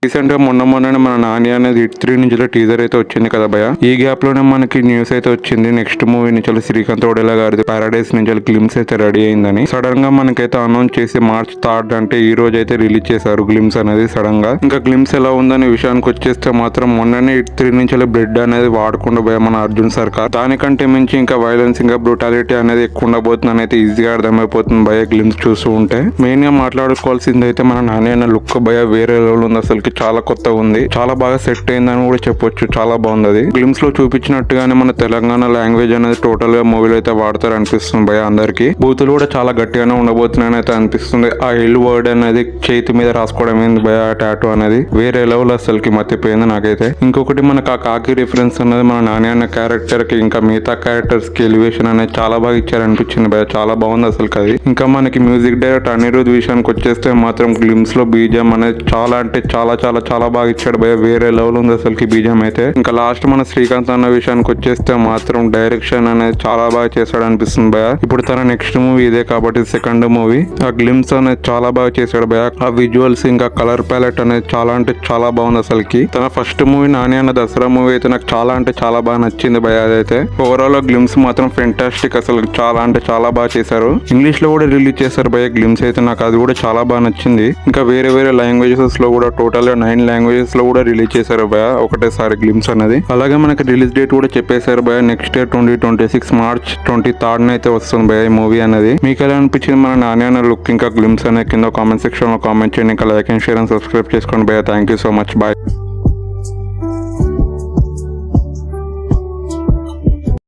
Recent గా మొన్ననే మన నాని అనేది హిట్ 3 నుంచి టీజర్ అయితే వచ్చింది కదా భయ. ఈ గ్యాప్ లోనే మనకి న్యూస్ అయితే వచ్చింది నెక్స్ట్ మూవీ నుంచి శ్రీకాంత్ ఓడేలా గారిది పారాడైస్ నుంచి గ్లిమ్స్ అయితే రెడీ అయిందని సడన్ గా మనకైతే అనౌన్స్ చేసి మార్చ్ 3 అంటే ఈ రోజు అయితే రిలీజ్ చేశారు గ్లిమ్స్ అనేది సడన్ గా. ఇంకా గ్లిమ్స్ ఎలా ఉందనే విషయానికి వచ్చేస్తే మాత్రం మొన్ననే హిట్ 3 నుంచి బ్లడ్ అనేది వాడకుండా భయ మన అర్జున్ సర్కార్. దానికంటే మించి ఇంకా వైలెన్స్ ఇంకా బ్రూటాలిటీ అనేది ఎక్కువ ఉండబోతుందని అయితే ఈజీగా అర్థమైపోతుంది భయ గ్లిమ్స్ చూస్తూ ఉంటే. మెయిన్ గా మాట్లాడుకోవాల్సింది అయితే మన నాని అన్న లుక్ భయ వేరే లెవెల్ ఉంది, అసలు చాలా కొత్తగా ఉంది, చాలా బాగా సెట్ అయిందని కూడా చెప్పొచ్చు. చాలా బాగుంది అది. గ్లిమ్స్ లో చూపించినట్టుగానే మన తెలంగాణ లాంగ్వేజ్ అనేది టోటల్ గా మూవీలో అయితే వాడతారు అనిపిస్తుంది భయ అందరికి. బూతులు కూడా చాలా గట్టిగానే ఉండబోతున్నాయని అయితే అనిపిస్తుంది. ఆ ఎల్ వర్డ్ అనేది చేతి మీద రాసుకోవడం ఏంది భయ టాటూ అనేది వేరే లెవెల్ అసలుకి మర్చిపోయింది నాకైతే. ఇంకొకటి మనకు ఆ కాకి రిఫరెన్స్ అనేది మన నాని అన్న క్యారెక్టర్ కి ఇంకా మిగతా క్యారెక్టర్స్ కి ఎలివేషన్ అనేది చాలా బాగా ఇచ్చారు అనిపించింది భయ. చాలా బాగుంది అసలు అది. ఇంకా మనకి మ్యూజిక్ డైరెక్టర్ అనిరుద్ విషయానికి వచ్చేస్తే మాత్రం గ్లిమ్స్ లో బీజం అనేది చాలా అంటే చాలా చాలా చాలా బాగా ఇచ్చాడు భయ. వేరే లెవెల్ ఉంది అసలుకి బీజం అయితే. ఇంకా లాస్ట్ మన శ్రీకాంత్ అన్న విషయానికి వచ్చేస్తే మాత్రం డైరెక్షన్ అనేది చాలా బాగా చేశాడు అనిపిస్తుంది భయ. ఇప్పుడు తన నెక్స్ట్ మూవీ ఇదే కాబట్టి సెకండ్ మూవీ. ఆ గ్లిమ్స్ అనేది చాలా బాగా చేశాడు భయ. ఆ విజువల్స్ ఇంకా కలర్ ప్యాలెట్ అనేది చాలా అంటే చాలా బాగుంది అసలుకి. తన ఫస్ట్ మూవీ నాని అన్న దసరా మూవీ అయితే నాకు చాలా అంటే చాలా బాగా నచ్చింది భయ. అదైతే ఓవరాల్ గ్లిమ్స్ మాత్రం ఫెంటాస్టిక్, అసలు చాలా అంటే చాలా బాగా చేశారు. ఇంగ్లీష్ లో కూడా రిలీజ్ చేశారు భయ గ్లిమ్స్ అయితే. నాకు అది కూడా చాలా బాగా నచ్చింది. ఇంకా వేరే వేరే లాంగ్వేజెస్ లో కూడా టోటల్ గా 9 లాంగ్వేజెస్ లో కూడా రిలీజ్ చేశారు భయ ఒకటేసారి గ్లిమ్స్ అనేది. అలాగే మనకి రిలీజ్ డేట్ కూడా చెప్పేశారు భయ. నెక్స్ట్ ఇయర్ 2026 మార్చ్ 23 అయితే వస్తుంది భయ ఈ మూవీ అనేది. మీకు ఎలా అనిపించింది మన నాని అన్న లుక్ ఇంకా గ్లిమ్స్ అనేది కింద కామెంట్ సెక్షన్ లో కామెంట్ చేయండి. ఇంకా like and share and subscribe చేసుకోండి భయ. Thank you so much. Bye.